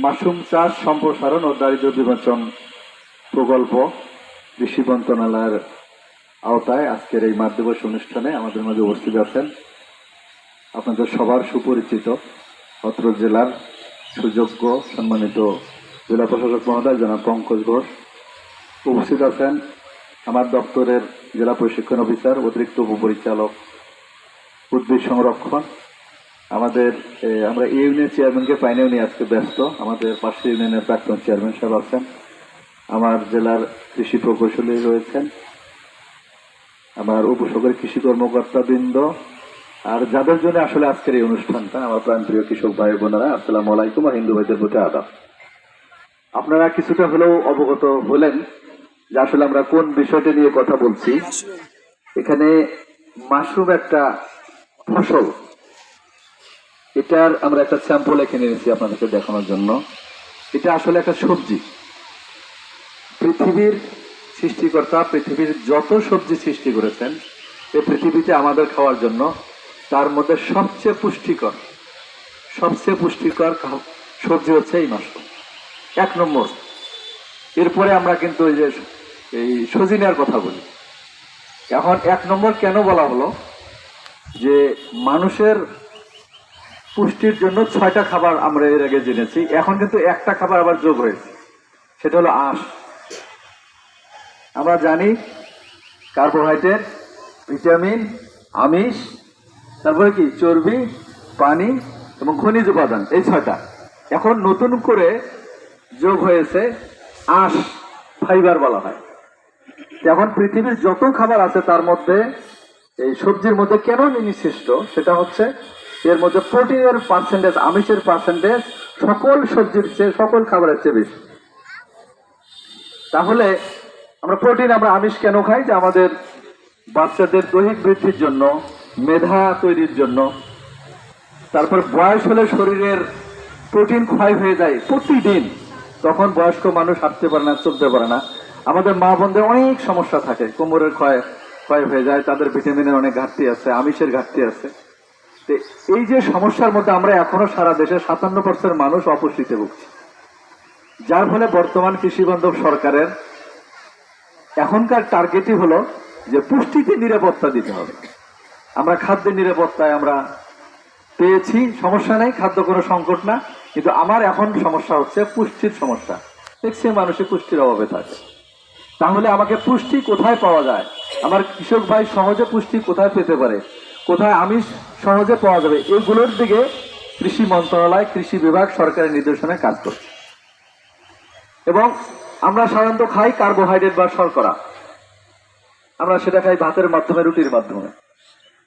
Mushroom চাষ সম্প্রসারণ ও দারিদ্র্য বিমোচন প্রকল্প কৃষি মন্ত্রণালয়ের আওতায় আজকের এই মাঠ দিবস অনুষ্ঠানে আমাদের মাঝে উপস্থিত আছেন আপনাদের সবার সুপরিচিত অত্র জেলার সুযোগ্য সম্মানিত জেলা প্রশাসক মহোদয় জনাব পঙ্কজ ঘোষ। উপস্থিত আছেন আমার দপ্তরের জেলা প্রশিক্ষণ অফিসার অতিরিক্ত উপপরিচালক উদ্ভিদ সংরক্ষণ। আমরা ইউনিয়ন চেয়ারম্যানকে পাইনেও নিয়ে আজকে ব্যস্ত। আমাদের পাশে ইউনিয়নের প্রাক্তন চেয়ারম্যান সাহেব আছেন, আমার জেলার কৃষি প্রকৌশলী রয়েছেন, আমার উপসহকারী কৃষি কর্মকর্তা বৃন্দ, আর যাদের জন্য আসলে আজকের এই অনুষ্ঠানটা আমার প্রাণপ্রিয় কৃষক ভাই বোনেরা, আসসালামু আলাইকুম। আর হিন্দু ভাইদের প্রতি আদাব। আপনারা কিছুটা হলেও অবগত হলেন যে আসলে আমরা কোন বিষয়টা নিয়ে কথা বলছি। এখানে মাশরুম একটা ফসল, এটার আমরা একটা স্যাম্পল এখানে এনেছি আপনাদেরকে দেখানোর জন্য। এটা আসলে একটা সবজি। পৃথিবীর সৃষ্টিকর্তা পৃথিবীর যত সবজি সৃষ্টি করেছেন এই পৃথিবীতে আমাদের খাওয়ার জন্য, তার মধ্যে সবচেয়ে পুষ্টিকর সবজি হচ্ছে এই মাশরুম, 1 নম্বর। এরপরে আমরা কিন্তু এই সজিনার কথা বলি। এখন 1 নম্বর কেন বলা হলো, যে মানুষের পুষ্টির জন্য 6টা খাবার আমরা এর আগে জেনেছি, এখন কিন্তু একটা খাবার আবার যোগ হয়েছে, সেটা হলো আঁশ। আমরা জানি কার্বোহাইড্রেট, ভিটামিন, আমিষ, তারপরে কি চর্বি, পানি এবং খনিজ উপাদান, এই 6টা। এখন নতুন করে যোগ হয়েছে আঁশ, ফাইবার বলা হয়। এখন পৃথিবীর যত খাবার আছে তার মধ্যে এই সবজির মধ্যে কেন নিঃশ্রেষ্ঠ, সেটা হচ্ছে এর মধ্যে প্রোটিনের পার্সেন্টেজ, আমিষের পার্সেন্টেজ সকল সবজির চেয়ে, সকল খাবারের চেয়ে বেশি। তাহলে আমরা আমিষ কেন খাই? যে আমাদের বাচ্চাদের দৈহিক বৃদ্ধির জন্য, মেধা তৈরির জন্য, তারপর বয়স হলে শরীরের প্রোটিন ক্ষয় হয়ে যায় প্রতিদিন, তখন বয়স্ক মানুষ হাঁটতে পারে না, চলতে পারে না। আমাদের মা বোনদের অনেক সমস্যা থাকে, কোমরের ক্ষয় হয়ে যায়, তাদের ভিটামিনের অনেক ঘাটতি আছে, আমিষের ঘাটতি আছে। এই যে সমস্যার মধ্যে আমরা এখনো সারা দেশে 57% মানুষ অপুষ্টিতে ভুগছি, যার ফলে বর্তমান কৃষি বান্ধব সরকারের এখনকার টার্গেটই হলো যে পুষ্টিতে নিরাপত্তা দিতে হবে। আমরা খাদ্যের নিরাপত্তায় আমরা পেয়েছি, সমস্যা নেই, খাদ্য কোনো সংকট না, কিন্তু আমার এখন সমস্যা হচ্ছে পুষ্টির সমস্যা। দেখছি মানুষের পুষ্টির অভাবে থাকে। তাহলে আমাকে পুষ্টি কোথায় পাওয়া যায়? আমার কৃষক ভাই সহজে পুষ্টি কোথায় পেতে পারে, কোথায় আমিষ সহজে পাওয়া যাবে, এগুলোর দিকে কৃষি মন্ত্রণালয়, কৃষি বিভাগ সরকারের নির্দেশনায় কাজ করছে। এবং আমরা সাধারণত খাই কার্বোহাইড্রেট বা শর্করা, আমরা সেটা খাই ভাতের মাধ্যমে, রুটির মাধ্যমে।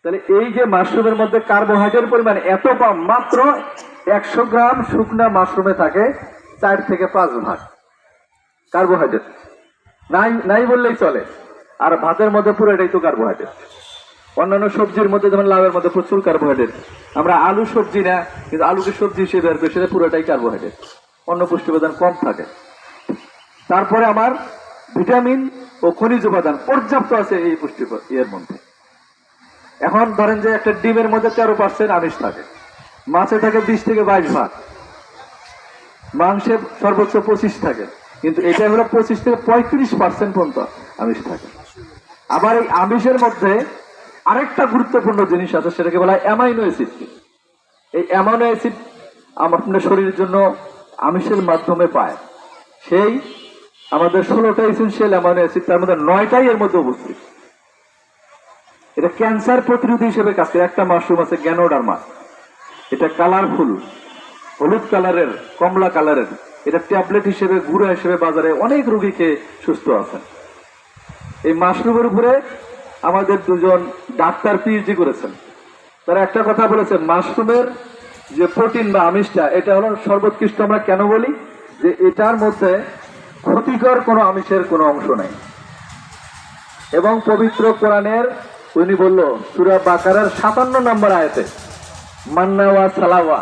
তাহলে এই যে মাশরুমের মধ্যে কার্বোহাইড্রেট পরিমাণ এত কম, মাত্র 100 গ্রাম শুকনা মাশরুমে থাকে 4 থেকে 5 ভাগ কার্বোহাইড্রেট, নাই বললেই চলে। আর ভাতের মধ্যে পুরোটাই তো কার্বোহাইড্রেট। অন্যান্য সবজির মধ্যে যেমন লাউয়ের মধ্যে প্রচুর কার্বোহাইড্রেট, আমরা আলু সবজি না, কিন্তু আলুকে সবজি হিসেবে বের করি, সেটা পুরোটাই কার্বোহাইড্রেট, অন্য পুষ্টি উপাদান কম থাকে। তারপরে আমার ভিটামিন ও খনিজ উপাদান পর্যাপ্ত আছে এই পুষ্টি এর মধ্যে। এখন ধরেন যে একটা ডিমের মধ্যে 13% আমিষ থাকে, মাছে থাকে 20 থেকে 22 ভাগ, মাংসে সর্বোচ্চ 25 থাকে, কিন্তু এটা হলো 25 থেকে 35% পর্যন্ত আমিষ থাকে। আবার এই আমিষের মধ্যে আরেকটা গুরুত্বপূর্ণ জিনিস আছে, সেটাকে বলা হয় অ্যামাইনো অ্যাসিড। এই অ্যামাইনো অ্যাসিড আমাদের শরীরের জন্য আমিষের মাধ্যমে পায়। সেই আমাদের 16টা এসেনশিয়াল অ্যামাইনো অ্যাসিড, তার মধ্যে 9টাই এর মধ্যে উপস্থিত। এটা ক্যান্সার প্রতিরোধী হিসেবে কাজ করে। একটা মাশরুম আছে গ্যানোডার্মা, এটা কালারফুল, হলুদ কালারের, কমলা কালারের, এটা ট্যাবলেট হিসেবে, গুঁড়া হিসেবে বাজারে অনেক রোগীকে সুস্থ আছেন। এই মাশরুমের উপরে আমাদের 2জন ডাক্তার পিএইচডি করেছেন। তারা একটা কথা বলেছে, মাশরুমের যে প্রোটিন বা আমিষটা, এটা হলো সর্বোৎকৃষ্ট। আমরা কেন বলি যে এটার মধ্যে ক্ষতিকর কোনো আমিষের কোনো অংশ নেই। এবং পবিত্র কোরআনের, উনি বলল সূরা বাকারার 57 নম্বর আয়াতে, মান্না ওয়া সালাওয়া,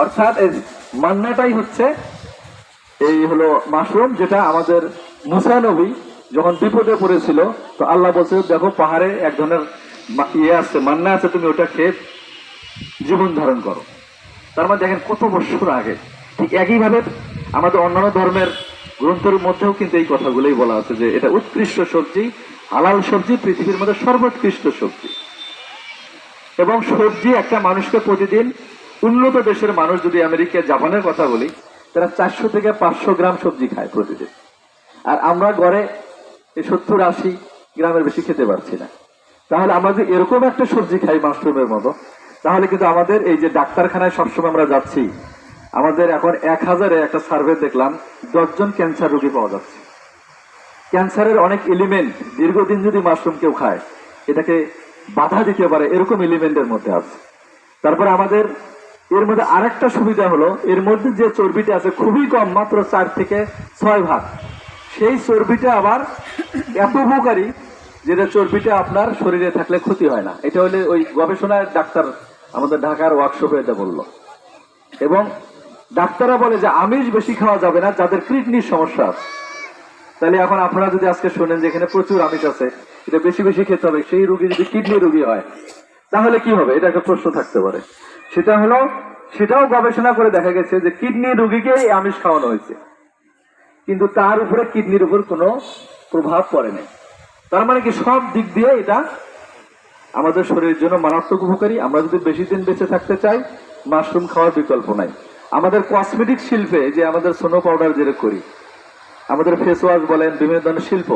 অর্থাৎ এই মান্নাটাই হচ্ছে এই হলো মাশরুম, যেটা আমাদের মুসা নবী যখন বিপদে পড়েছিল, তো আল্লাহ বলছে দেখো পাহাড়ে এক ধরনের আছে, মান্না আছে, তুমি ওটা খেয়ে জীবন ধারণ করো। তার মানে দেখেন কত বছর আগে ঠিক একইভাবে আমাদের অন্যান্য ধর্মের গ্রন্থের মধ্যেও কিন্তু এই কথাগুলোই বলা আছে যে এটা উৎকৃষ্ট সবজি, হালাল সবজি, পৃথিবীর মধ্যে সর্বোৎকৃষ্ট সবজি। এবং সবজি একটা মানুষকে প্রতিদিন, উন্নত দেশের মানুষ যদি আমেরিকা জাপানের কথা বলি, তারা 400 থেকে 500 গ্রাম সবজি খায় প্রতিদিন। আর আমরা গড়ে 70-80 গ্রামের বেশি খেতে পারছি না। তাহলে আমরা যদি এরকম একটা সবজি খাই মাশরুমের মতো, তাহলে কিন্তু আমাদের এই যে ডাক্তারখানায় সবসময় আমরা যাচ্ছি, আমাদের এখন 1000-এ একটা সার্ভে দেখলাম 10 জন ক্যান্সার রোগী পাওয়া যাচ্ছে। ক্যান্সারের অনেক এলিমেন্ট দীর্ঘদিন যদি মাশরুম কেউ খায় এটাকে বাধা দিতে পারে, এরকম এলিমেন্টের মধ্যে আছে। তারপরে আমাদের এর মধ্যে আরেকটা সুবিধা হলো, এর মধ্যে যে চর্বিটা আছে খুবই কম, মাত্র 4 থেকে 6 ভাগ। সেই চর্বিটা আবার এত উপকারী যেটা চর্বিটা আপনার শরীরে থাকলে ক্ষতি হয় না। এটা হলে ওই গবেষণার ডাক্তার আমাদের ঢাকার ওয়ার্কশপে এটা বললো। এবং ডাক্তাররা বলে যে আমিষ বেশি খাওয়া যাবে না যাদের কিডনির সমস্যা আছে। তাহলে এখন আপনারা যদি আজকে শোনেন যে এখানে প্রচুর আমিষ আছে, এটা বেশি বেশি খেতে হবে, সেই রোগী যদি কিডনি রোগী হয় তাহলে কি হবে, এটা একটা প্রশ্ন থাকতে পারে। সেটা হলো, সেটাও গবেষণা করে দেখা গেছে যে কিডনি রোগীকে আমিষ খাওয়ানো হয়েছে, কিন্তু তার উপরে কিডনির উপর কোনো প্রভাব পড়ে নাই। তার মানে কি সব দিক দিয়ে এটা আমাদের শরীরের জন্য মারাত্মক উপকারী। আমরা যদি বেশি দিন বেঁচে থাকতে চাই, মাশরুম খাওয়ার বিকল্প নাই। আমাদের কসমেটিক শিল্পে যে আমাদের সোনো পাউডার যেটা করি, আমাদের ফেস ওয়াশ বলেন, বিভিন্ন ধরনের শিল্প,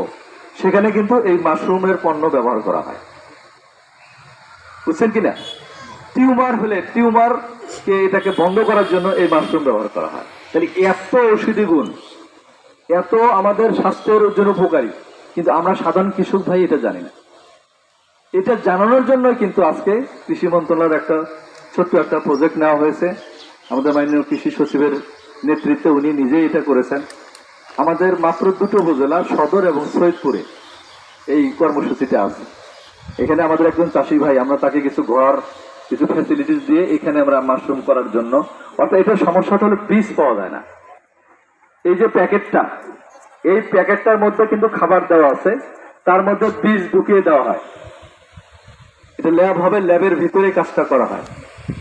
সেখানে কিন্তু এই মাশরুমের পণ্য ব্যবহার করা হয়, বুঝছেন কিনা? টিউমার হলে টিউমারকে এটাকে বন্ধ করার জন্য এই মাশরুম ব্যবহার করা হয়। তাহলে এত ঔষধি গুণ, এত আমাদের স্বাস্থ্যের জন্য উপকারী, কিন্তু আমরা সাধারণ কৃষক ভাই এটা জানি না। এটা জানানোর জন্যই কিন্তু আজকে কৃষি মন্ত্রণালয়ের একটা ছোট্ট একটা প্রজেক্ট নেওয়া হয়েছে। আমাদের মাননীয় কৃষি সচিবের নেতৃত্বে উনি নিজেই এটা করেছেন। আমাদের মাত্র 2 উপজেলা, সদর এবং সৈয়দপুরে এই কর্মসূচিটা আছে। এখানে আমাদের একজন চাষি ভাই, আমরা তাকে কিছু ঘর, কিছু ফ্যাসিলিটিস দিয়ে এখানে আমরা মাশরুম করার জন্য, অর্থাৎ এটার সমস্যাটা হলো বীজ পাওয়া যায় না। এই যে প্যাকেটটা, এই প্যাকেটটার মধ্যে কিন্তু খাবার দেওয়া আছে, তার মধ্যে বীজ ঢুকিয়ে দেওয়া হয়। এটা ল্যাব হবে, ল্যাবের ভিতরে কাজটা করা হয়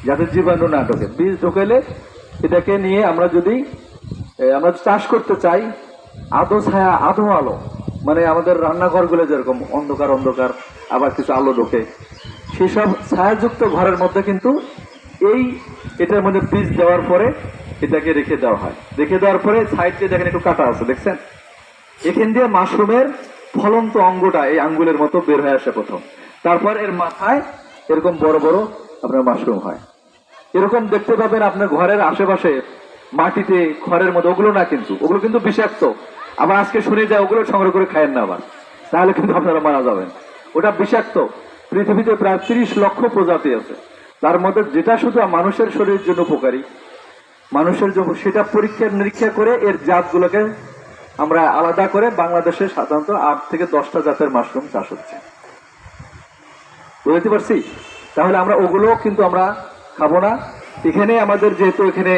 যাতে জীবাণু না ঢোকে। বীজ ঢোকালে এটাকে নিয়ে আমরা যদি আমরা চাষ করতে চাই, আধো ছায়া আধো আলো, মানে আমাদের রান্নাঘরগুলো যেরকম অন্ধকার অন্ধকার, আবার কিছু আলো ঢোকে, সেসব ছায়াযুক্ত ঘরের মধ্যে কিন্তু এটার মধ্যে বীজ দেওয়ার পরে এটাকে রেখে দেওয়া হয়। রেখে দেওয়ার পরে সাইড দিয়ে দেখেন একটু কাটা আছে, দেখছেন? এখান দিয়ে মাশরুমের ফলন্ত অঙ্গটা এই আঙ্গুলের মতো বের হয়ে আসে প্রথম, তারপর এর মাথায় এরকম বড় বড় আপনার মাশরুম হয়। এরকম দেখতে পাবেন আপনার ঘরের আশেপাশে মাটিতে, খড়ের মধ্যে, ওগুলো না, কিন্তু ওগুলো কিন্তু বিষাক্ত। আবার আজকে শুনে যায় ওগুলো সংগ্রহ করে খায়েন না আবার, তাহলে কিন্তু আপনারা মারা যাবেন। ওটা বিষাক্ত। পৃথিবীতে প্রায় 30 লক্ষ প্রজাতি আছে, তার মধ্যে যেটা শুধু মানুষের শরীরের জন্য উপকারী, মানুষের জন্য, সেটা পরীক্ষা নিরীক্ষা করে এর জাতগুলোকে আমরা আলাদা করে বাংলাদেশে সাধারণত 8 থেকে 10টা জাতের মাশরুম চাষ হচ্ছে, বুঝতে পারছি? তাহলে আমরা ওগুলো কিন্তু আমরা খাবো না। এখানে আমাদের যেহেতু এখানে